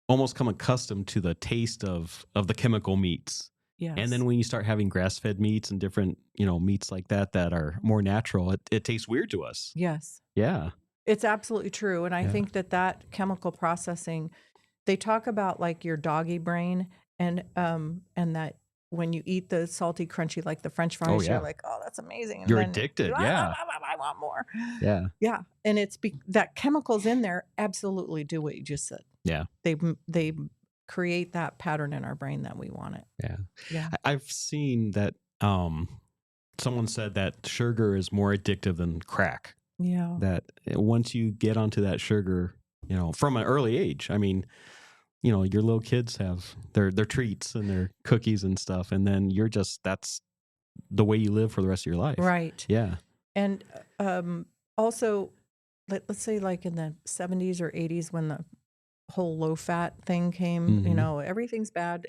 S1: almost come accustomed to the taste of the chemical meats.
S2: Yes.
S1: And then when you start having grass-fed meats and different, meats like that are more natural, it tastes weird to us.
S2: Yes.
S1: Yeah.
S2: It's absolutely true. And I think that chemical processing, they talk about like your doggy brain and that when you eat the salty, crunchy, like the French fries, you're like, oh, that's amazing. And
S1: you're
S2: then,
S1: addicted. Yeah.
S2: I want more.
S1: Yeah.
S2: Yeah. And it's that chemicals in there absolutely do what you just said.
S1: Yeah.
S2: They create that pattern in our brain that we want it.
S1: Yeah.
S2: Yeah.
S1: I've seen that someone said that sugar is more addictive than crack.
S2: Yeah.
S1: That once you get onto that sugar, from an early age, I mean, your little kids have their treats and their cookies and stuff, and then that's the way you live for the rest of your life.
S2: Right.
S1: Yeah.
S2: And also, let's say like in the 70s or 80s when the whole low fat thing came, everything's bad.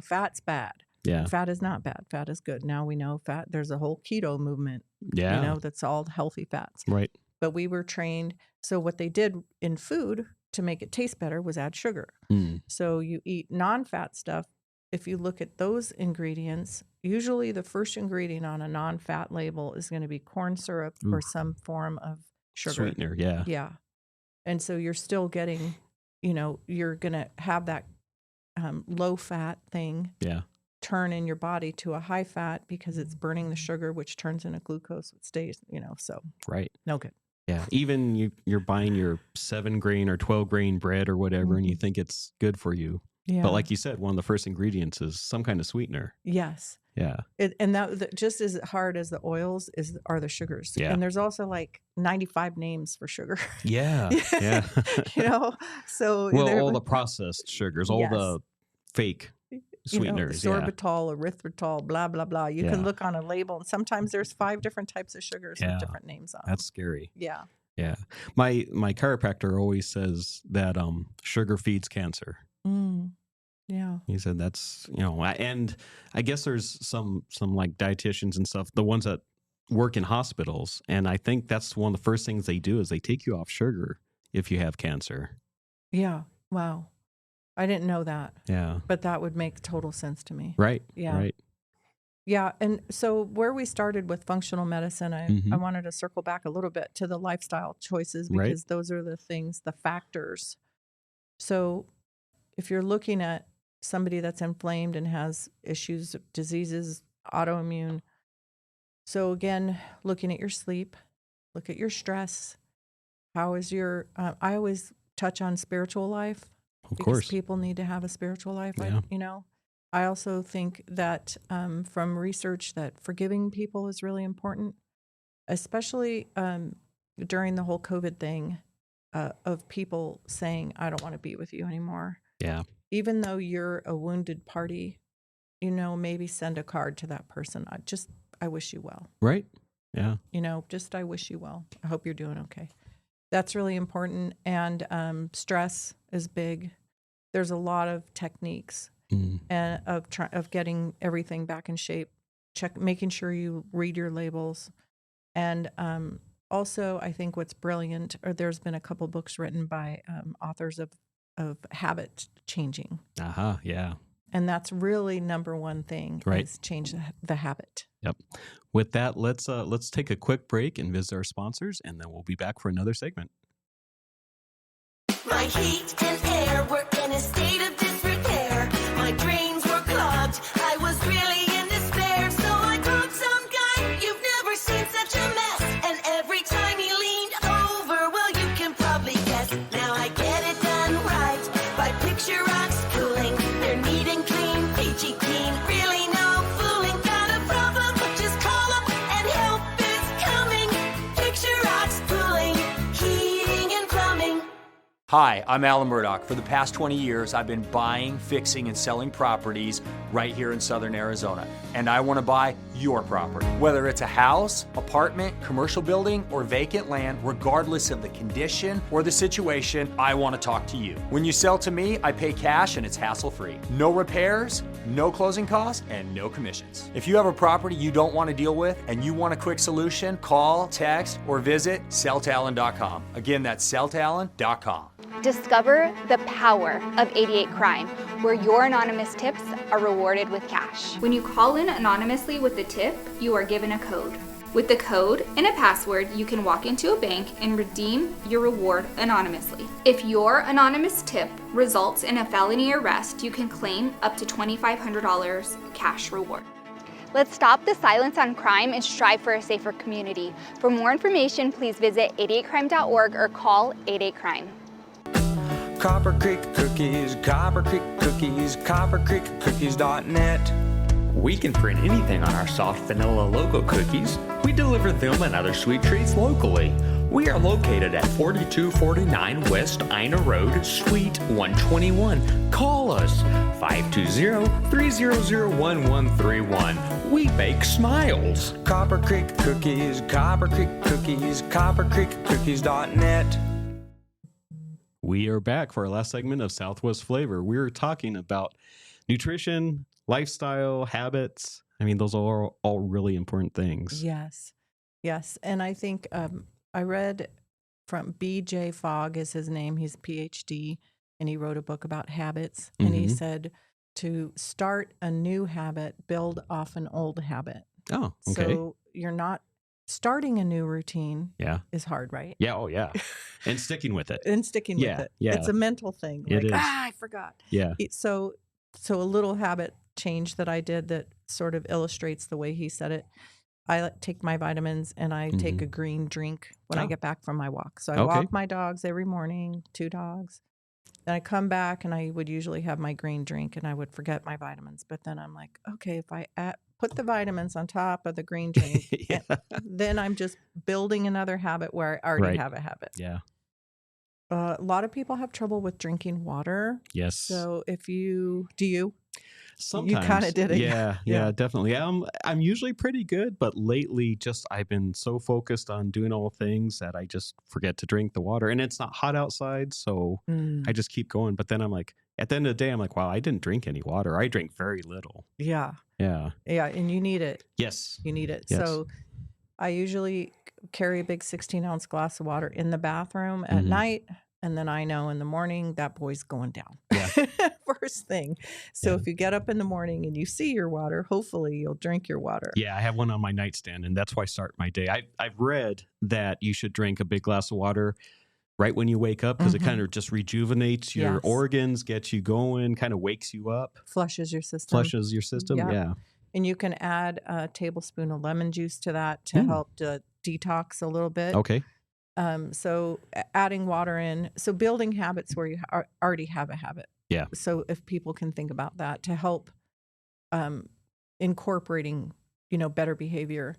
S2: Fat's bad.
S1: Yeah.
S2: Fat is not bad. Fat is good. Now we know fat. There's a whole keto movement.
S1: Yeah.
S2: That's all healthy fats.
S1: Right.
S2: But we were trained. So what they did in food to make it taste better was add sugar. So you eat non-fat stuff. If you look at those ingredients, usually the first ingredient on a non-fat label is going to be corn syrup or some form of sugar.
S1: Sweetener. Yeah.
S2: Yeah. And so you're still getting, you're going to have that low fat thing.
S1: Yeah.
S2: Turn in your body to a high fat because it's burning the sugar, which turns into glucose, which stays, so.
S1: Right.
S2: No good.
S1: Yeah. Even you're buying your 7-grain or 12-grain bread or whatever, and you think it's good for you.
S2: Yeah.
S1: But like you said, one of the first ingredients is some kind of sweetener.
S2: Yes.
S1: Yeah.
S2: And that just as hard as the oils are the sugars.
S1: Yeah.
S2: And there's also like 95 names for sugar.
S1: Yeah. Yeah.
S2: So.
S1: Well, all the processed sugars, all the fake sweeteners,
S2: sorbitol, erythritol, blah, blah, blah. You can look on a label, and sometimes there's 5 different types of sugars with different names on them.
S1: That's scary.
S2: Yeah.
S1: Yeah. My chiropractor always says that sugar feeds cancer.
S2: Yeah.
S1: He said that's, and I guess there's some like dietitians and stuff, the ones that work in hospitals. And I think that's one of the first things they do is they take you off sugar if you have cancer.
S2: Yeah. Wow. I didn't know that.
S1: Yeah.
S2: But that would make total sense to me.
S1: Right.
S2: Yeah.
S1: Right.
S2: Yeah. And so where we started with functional medicine, I wanted to circle back a little bit to the lifestyle choices because those are the things, the factors. So if you're looking at somebody that's inflamed and has issues, diseases, autoimmune. So again, looking at your sleep, look at your stress. How is your, I always touch on spiritual life.
S1: Of course.
S2: People need to have a spiritual life.
S1: Yeah.
S2: I also think that from research that forgiving people is really important, especially during the whole COVID thing of people saying, I don't want to be with you anymore.
S1: Yeah.
S2: Even though you're a wounded party, maybe send a card to that person. I wish you well.
S1: Right. Yeah.
S2: I wish you well. I hope you're doing okay. That's really important. And stress is big. There's a lot of techniques and of getting everything back in shape. Making sure you read your labels. And also, I think what's brilliant, or there's been a couple books written by authors of habit changing.
S1: Yeah.
S2: And that's really number one thing, is change the habit.
S1: Yep. With that, let's take a quick break and visit our sponsors, and then we'll be back for another segment.
S3: My heat and air were in a state of disrepair. My drains were clogged. I was really in despair. So I called some guy. You've never seen such a mess. And every time he leaned over, well, you can probably guess. Now I get it done right by Picture Rocks Cooling. They're neat and clean, peachy keen. Really no fooling. Got a problem? Just call up and help is coming. Picture Rocks Cooling, heating and plumbing.
S4: Hi, I'm Alan Murdoch. For the past 20 years, I've been buying, fixing, and selling properties right here in Southern Arizona. And I want to buy your property. Whether it's a house, apartment, commercial building, or vacant land, regardless of the condition or the situation, I want to talk to you. When you sell to me, I pay cash and it's hassle-free. No repairs, no closing costs, and no commissions. If you have a property you don't want to deal with and you want a quick solution, call, text, or visit selltalon.com. Again, that's selltalon.com.
S5: Discover the power of 88 Crime, where your anonymous tips are rewarded with cash.
S6: When you call in anonymously with the tip, you are given a code. With the code and a password, you can walk into a bank and redeem your reward anonymously. If your anonymous tip results in a felony arrest, you can claim up to $2,500 cash reward.
S5: Let's stop the silence on crime and strive for a safer community. For more information, please visit 88crime.org or call 88crime.
S7: Copper Creek Cookies, Copper Creek Cookies, coppercreekcookies.net.
S8: We can print anything on our soft vanilla logo cookies. We deliver them and other sweet treats locally. We are located at 4249 West Ina Road, Suite 121. Call us 520-300-1131. We bake smiles.
S7: Copper Creek Cookies, Copper Creek Cookies, CopperCreekCookies.net.
S1: We are back for our last segment of Southwest Flavor. We were talking about nutrition, lifestyle, habits. I mean, those are all really important things.
S2: Yes. Yes. And I think I read from B.J. Fogg is his name. He's a PhD, and he wrote a book about habits. And he said to start a new habit, build off an old habit.
S1: Oh, okay.
S2: So you're not starting a new routine.
S1: Yeah.
S2: Is hard, right?
S1: Yeah. Oh, yeah. And sticking with it.
S2: And sticking with it.
S1: Yeah.
S2: It's a mental thing.
S1: It is.
S2: I forgot.
S1: Yeah.
S2: So a little habit change that I did that sort of illustrates the way he said it. I take my vitamins and I take a green drink when I get back from my walk. So I walk my dogs every morning, 2 dogs. Then I come back and I would usually have my green drink and I would forget my vitamins. But then I'm like, okay, if I put the vitamins on top of the green drink, then I'm just building another habit where I already have a habit.
S1: Yeah.
S2: A lot of people have trouble with drinking water.
S1: Yes.
S2: So do you?
S1: Sometimes.
S2: You kind of did it.
S1: Yeah, definitely. I'm usually pretty good, but lately I've been so focused on doing all things that I just forget to drink the water. And it's not hot outside, so I just keep going. But then I'm like, at the end of the day, I'm like, wow, I didn't drink any water. I drank very little.
S2: Yeah.
S1: Yeah.
S2: Yeah, and you need it.
S1: Yes.
S2: You need it.
S1: Yes.
S2: So I usually carry a big 16-ounce glass of water in the bathroom at night. And then I know in the morning that boy's going down.
S1: Yeah.
S2: First thing. So if you get up in the morning and you see your water, hopefully you'll drink your water.
S1: Yeah, I have one on my nightstand, and that's why I start my day. I've read that you should drink a big glass of water right when you wake up because it kind of just rejuvenates your organs, gets you going, kind of wakes you up.
S2: Flushes your system.
S1: Yeah.
S2: And you can add a tablespoon of lemon juice to that to help to detox a little bit.
S1: Okay.
S2: So adding water in, so building habits where you already have a habit.
S1: Yeah.
S2: So if people can think about that to help incorporating, better behavior.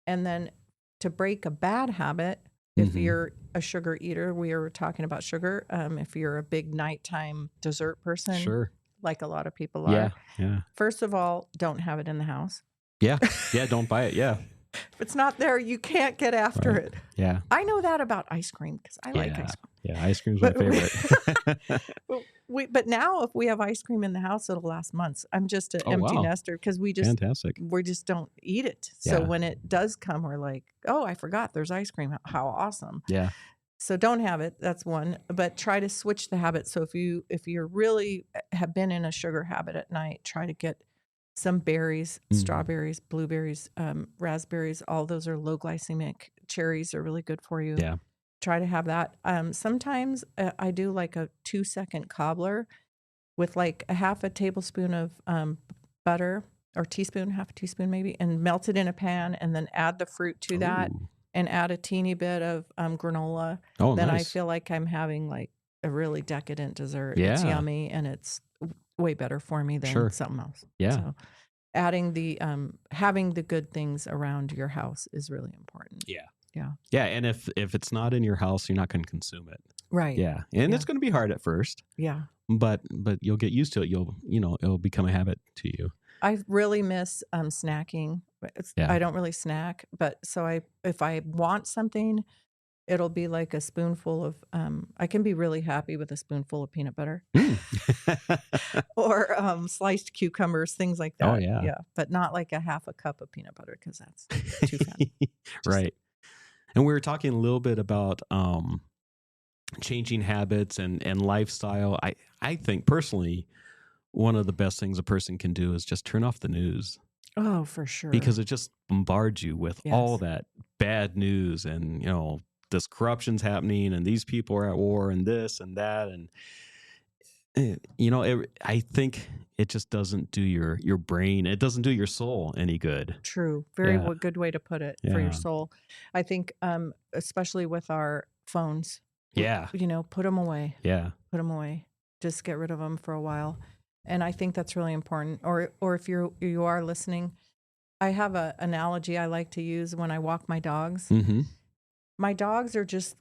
S2: And then to break a bad habit, if you're a sugar eater, we were talking about sugar. If you're a big nighttime dessert person,
S1: Sure,
S2: like a lot of people are.
S1: Yeah.
S2: First of all, don't have it in the house.
S1: Yeah. Don't buy it. Yeah.
S2: If it's not there, you can't get after it.
S1: Yeah.
S2: I know that about ice cream because I like ice cream.
S1: Yeah, ice cream's my favorite.
S2: But now if we have ice cream in the house, it'll last months. I'm just an empty nester because we just don't eat it. So when it does come, we're like, oh, I forgot there's ice cream. How awesome.
S1: Yeah.
S2: So don't have it. That's one. But try to switch the habit. So if you're really have been in a sugar habit at night, try to get some berries, strawberries, blueberries, raspberries. All those are low glycemic. Cherries are really good for you.
S1: Yeah.
S2: Try to have that. Sometimes I do like a 2-second cobbler with like a half a tablespoon of butter or half a teaspoon maybe, and melt it in a pan and then add the fruit to that and add a teeny bit of granola.
S1: Oh,
S2: then
S1: nice.
S2: I feel like I'm having like a really decadent dessert.
S1: Yeah.
S2: It's yummy and it's way better for me than something else.
S1: Yeah.
S2: So adding the having the good things around your house is really important.
S1: Yeah.
S2: Yeah.
S1: Yeah. And if it's not in your house, you're not going to consume it.
S2: Right.
S1: Yeah. And it's going to be hard at first.
S2: Yeah.
S1: But you'll get used to it. It'll become a habit to you.
S2: I really miss snacking. I don't really snack, but so if I want something, it'll be like a spoonful of I can be really happy with a spoonful of peanut butter or sliced cucumbers, things like that.
S1: Oh, yeah.
S2: Yeah. But not like a half a cup of peanut butter because that's too fatty.
S1: Right. And we were talking a little bit about changing habits and lifestyle. I think personally, one of the best things a person can do is just turn off the news.
S2: Oh, for sure.
S1: Because it just bombards you with all that bad news and, this corruption's happening and these people are at war and this and that. And, I think it just doesn't do your brain. It doesn't do your soul any good.
S2: True. Very good way to put it for your soul. I think, especially with our phones.
S1: Yeah.
S2: Put them away.
S1: Yeah.
S2: Put them away. Just get rid of them for a while. And I think that's really important. Or if you are listening, I have an analogy I like to use when I walk my dogs.
S1: Mm-hmm.
S2: my dogs are just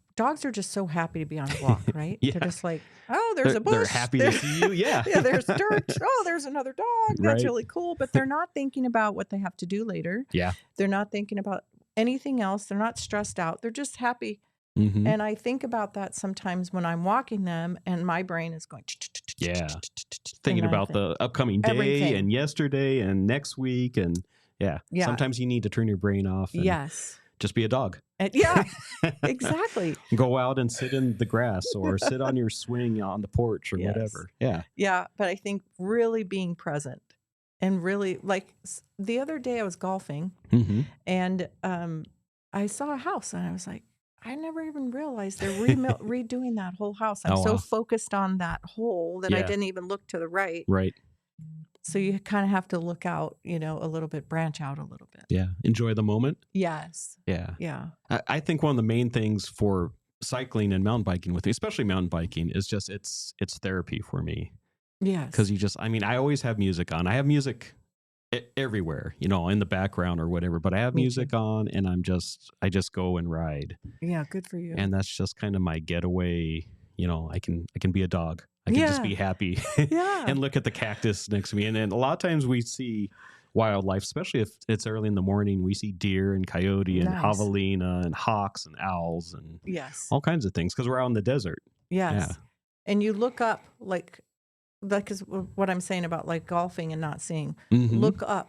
S2: so happy to be on a walk, right?
S1: Yeah.
S2: They're just like, oh, there's a bush.
S1: They're happy to see you. Yeah.
S2: Yeah, there's dirt. Oh, there's another dog. That's
S1: Right.
S2: really cool. But they're not thinking about what they have to do later.
S1: Yeah.
S2: They're not thinking about anything else. They're not stressed out. They're just happy.
S1: Mm-hmm.
S2: And I think about that sometimes when I'm walking them and my brain is going,
S1: Yeah. Thinking about the upcoming day
S2: everything.
S1: and yesterday and next week. And yeah. Sometimes you need to turn your brain off. And
S2: Yes.
S1: just be a dog.
S2: And yeah, exactly.
S1: Go out and sit in the grass or sit on your swing on the porch or
S2: Yes.
S1: whatever. Yeah.
S2: Yeah. But I think really being present and really, like the other day I was golfing
S1: Mm-hmm.
S2: and I saw a house and I was like, I never even realized they're redoing that whole house. I'm
S1: Oh,
S2: so
S1: wow.
S2: focused on that hole that I
S1: Yeah.
S2: didn't even look to the right.
S1: Right.
S2: So you kind of have to look out, a little bit, branch out a little bit.
S1: Yeah. Enjoy the moment.
S2: Yes.
S1: Yeah.
S2: Yeah.
S1: I think one of the main things for cycling and mountain biking with me, especially mountain biking, is just it's therapy for me.
S2: Yes.
S1: Because I always have music on. I have music everywhere, in the background or whatever, but I have
S2: Me
S1: music on and I just go and ride.
S2: Yeah. Good for you.
S1: And that's just kind of my getaway. I can be a dog. I can just
S2: Yeah.
S1: be happy
S2: Yeah.
S1: and look at the cactus next to me. And then a lot of times we see wildlife, especially if it's early in the morning, we see deer and coyote and
S2: Nice.
S1: javelina and hawks and owls and
S2: Yes.
S1: all kinds of things because we're out in the desert.
S2: Yes.
S1: Yeah.
S2: And you look up like is what I'm saying about like golfing and not seeing.
S1: Mhm.
S2: Look up.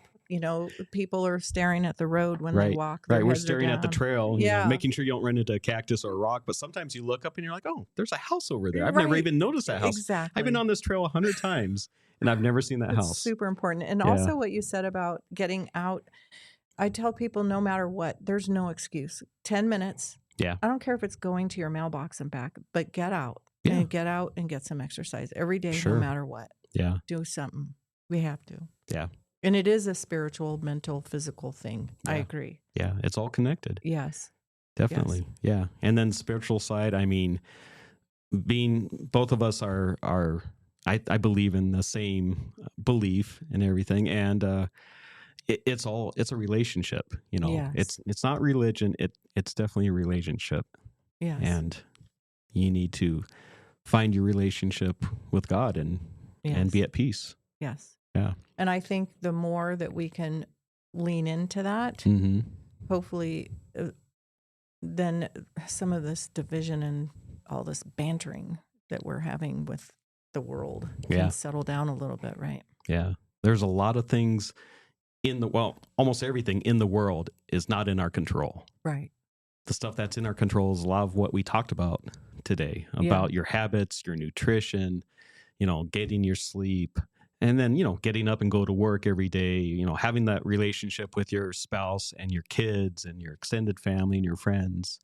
S2: People are staring at the road when they
S1: Right.
S2: walk.
S1: Right.
S2: Their
S1: We're
S2: heads are
S1: staring at the
S2: down.
S1: trail,
S2: Yeah.
S1: making sure you don't run into a cactus or a rock. But sometimes you look up and you're like, oh, there's a house over there. I've never
S2: Right.
S1: even noticed that house.
S2: Exactly.
S1: I've been on this trail 100 times and I've never seen that
S2: It's
S1: house.
S2: super important. And
S1: Yeah.
S2: also what you said about getting out. I tell people no matter what, there's no excuse. 10 minutes.
S1: Yeah.
S2: I don't care if it's going to your mailbox and back, but get out.
S1: Yeah.
S2: And get out and get some exercise every day,
S1: Sure.
S2: no matter what.
S1: Yeah.
S2: Do something. We have to.
S1: Yeah.
S2: And it is a spiritual, mental, physical thing. I
S1: Yeah.
S2: agree.
S1: Yeah. It's all connected.
S2: Yes.
S1: Definitely. Yeah. And then spiritual side, both of us are I believe in the same belief and everything. And it's a relationship,
S2: Yes.
S1: it's not religion. It's definitely a relationship.
S2: Yes.
S1: And you need to find your relationship with God and be
S2: Yes.
S1: at peace.
S2: Yes.
S1: Yeah.
S2: And I think the more that we can lean into that,
S1: Mm-hmm.
S2: hopefully, then some of this division and all this bantering that we're having with the world can
S1: Yeah.
S2: settle down a little bit, right?
S1: Yeah. There's a lot of things almost everything in the world is not in our control.
S2: Right.
S1: The stuff that's in our control is a lot of what we talked about today about your habits, your nutrition, getting your sleep, and then, getting up and go to work every day, having that relationship with your spouse and your kids and your extended family and your friends.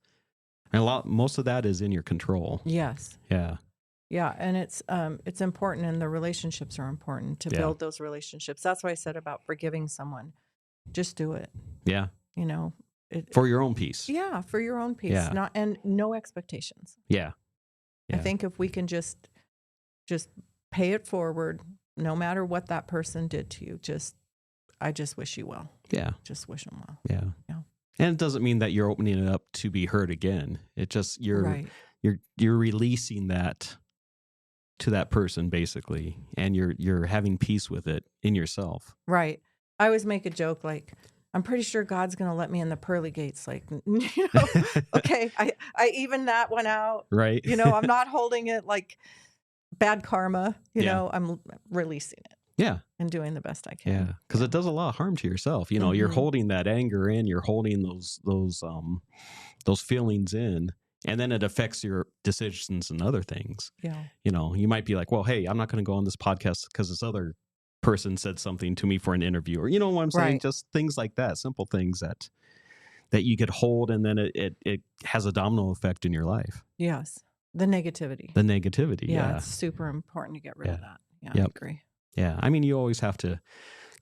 S1: And most of that is in your control.
S2: Yes.
S1: Yeah.
S2: Yeah, and it's important, and the relationships are important to
S1: Yeah.
S2: build those relationships. That's why I said about forgiving someone. Just do it.
S1: Yeah.
S2: For
S1: your own peace.
S2: yeah, for your own peace.
S1: Yeah.
S2: And no expectations.
S1: Yeah.
S2: I
S1: Yeah.
S2: think if we can just pay it forward, no matter what that person did to you, I just wish you well.
S1: Yeah.
S2: Just wish them well.
S1: Yeah.
S2: Yeah.
S1: And it doesn't mean that you're opening it up to be hurt again. It just
S2: Right.
S1: you're releasing that to that person basically, and you're having peace with it in yourself.
S2: Right. I always make a joke like, I'm pretty sure God's going to let me in the pearly gates. Like, okay, I even that one out.
S1: Right.
S2: I'm not holding it like bad karma.
S1: Yeah.
S2: I'm releasing it
S1: Yeah.
S2: and doing the best I can.
S1: Yeah. Because it does a lot of harm to yourself. You're
S2: Mhm.
S1: holding that anger in, you're holding those feelings in, and then it affects your decisions and other things.
S2: Yeah.
S1: You might be like, well, hey, I'm not going to go on this podcast because this other person said something to me for an interview, or what I'm saying?
S2: Right.
S1: Just things like that, simple things that you could hold, and then it has a domino effect in your life.
S2: Yes. The negativity.
S1: The negativity. Yeah.
S2: It's super important to get rid of
S1: Yeah.
S2: that. Yeah,
S1: Yep.
S2: I agree.
S1: Yeah. You always have to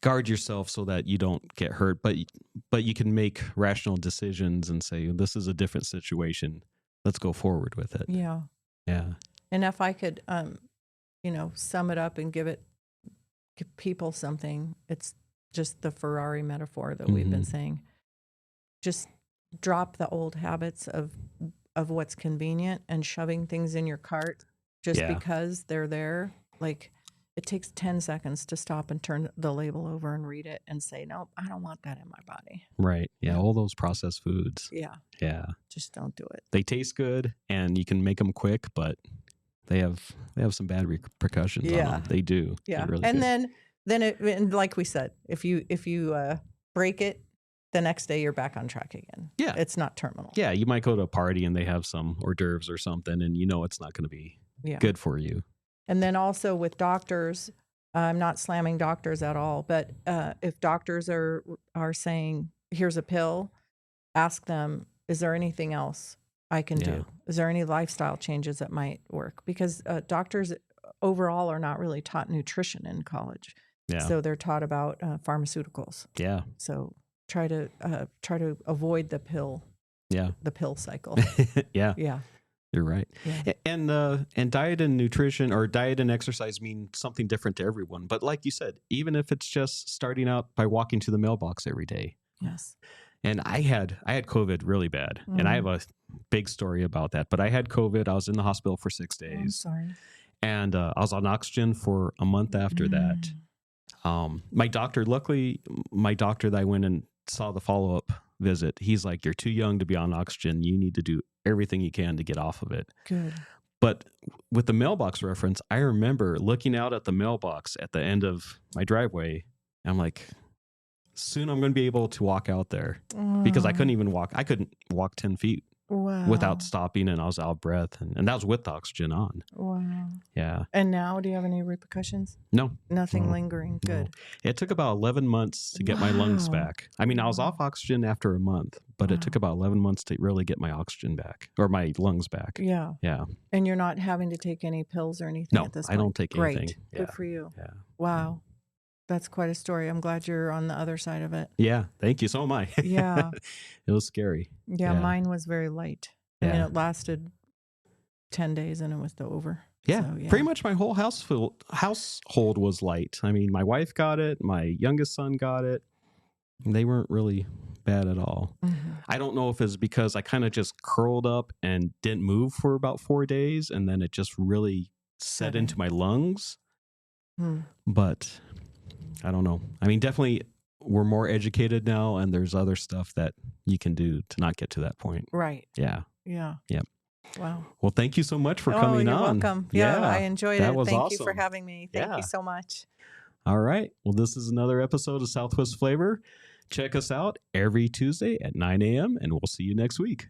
S1: guard yourself so that you don't get hurt, but you can make rational decisions and say, this is a different situation. Let's go forward with it.
S2: Yeah.
S1: Yeah.
S2: And if I could, sum it up and give people something, it's just the Ferrari metaphor that we've been
S1: Mhm.
S2: saying. Just drop the old habits of what's convenient and shoving things in your cart just because they're there. Like, it takes 10 seconds to stop and turn the label over and read it and say, nope, I don't want that in my body.
S1: Right. Yeah. All those processed foods.
S2: Yeah.
S1: Yeah.
S2: Just don't do it.
S1: They taste good and you can make them quick, but they have some bad repercussions on them. They do.
S2: Yeah.
S1: They really
S2: and
S1: do.
S2: then and like we said, if you break it, the next day you're back on track again.
S1: Yeah.
S2: It's not terminal.
S1: Yeah. You might go to a party and they have some hors d'oeuvres or something, and it's not going to be good for you.
S2: And then also with doctors, I'm not slamming doctors at all, but if doctors are saying, here's a pill, ask them, is there anything else I can do? Is there any lifestyle changes that might work? Because doctors overall are not really taught nutrition in college.
S1: Yeah.
S2: So they're taught about pharmaceuticals.
S1: Yeah.
S2: So try to avoid the pill.
S1: Yeah.
S2: The pill cycle.
S1: Yeah.
S2: Yeah.
S1: You're right.
S2: Yeah.
S1: And diet and nutrition, or diet and exercise, mean something different to everyone. But like you said, even if it's just starting out by walking to the mailbox every day.
S2: Yes.
S1: And I had COVID really bad. And I have a big story about that. But I had COVID. I was in the hospital for 6 days.
S2: I'm sorry.
S1: And I was on oxygen for a month after that. Luckily, my doctor that I went and saw the follow-up visit, he's like, you're too young to be on oxygen. You need to do everything you can to get off of it.
S2: Good.
S1: But with the mailbox reference, I remember looking out at the mailbox at the end of my driveway. And I'm like, soon I'm going to be able to walk out there, because I couldn't even walk. I couldn't walk 10 feet without stopping, and I was out of breath. And that was with the oxygen on.
S2: Wow.
S1: Yeah.
S2: And now, do you have any repercussions?
S1: No.
S2: Nothing lingering. Good.
S1: No. It took about 11 months to get my lungs back. I mean, I was off oxygen after a month, but it took about 11 months to really get my oxygen back, or my lungs back.
S2: Yeah.
S1: Yeah.
S2: And you're not having to take any pills or anything at this point?
S1: I don't take anything.
S2: Great. Good for you.
S1: Yeah.
S2: Wow. That's quite a story. I'm glad you're on the other side of it.
S1: Yeah. Thank you. So am I.
S2: Yeah.
S1: It was scary.
S2: Yeah. Mine was very light. I mean, it lasted 10 days and it was over.
S1: Yeah,
S2: so,
S1: pretty much my whole household was light. I mean, my wife got it. My youngest son got it. They weren't really bad at all.
S2: Mm-hmm.
S1: I don't know if it's because I kind of just curled up and didn't move for about 4 days, and then it just really set into my lungs. But I don't know. I mean, definitely we're more educated now, and there's other stuff that you can do to not get to that point.
S2: Right.
S1: Yeah.
S2: Yeah.
S1: Yep.
S2: Wow.
S1: Well, thank you so much for coming
S2: you're
S1: on.
S2: Welcome. Yeah, I enjoyed
S1: that
S2: it.
S1: Was
S2: Thank
S1: awesome.
S2: you for having me. Thank you so much.
S1: All right. Well, this is another episode of Southwest Flavor. Check us out every Tuesday at 9 a.m., and we'll see you next week.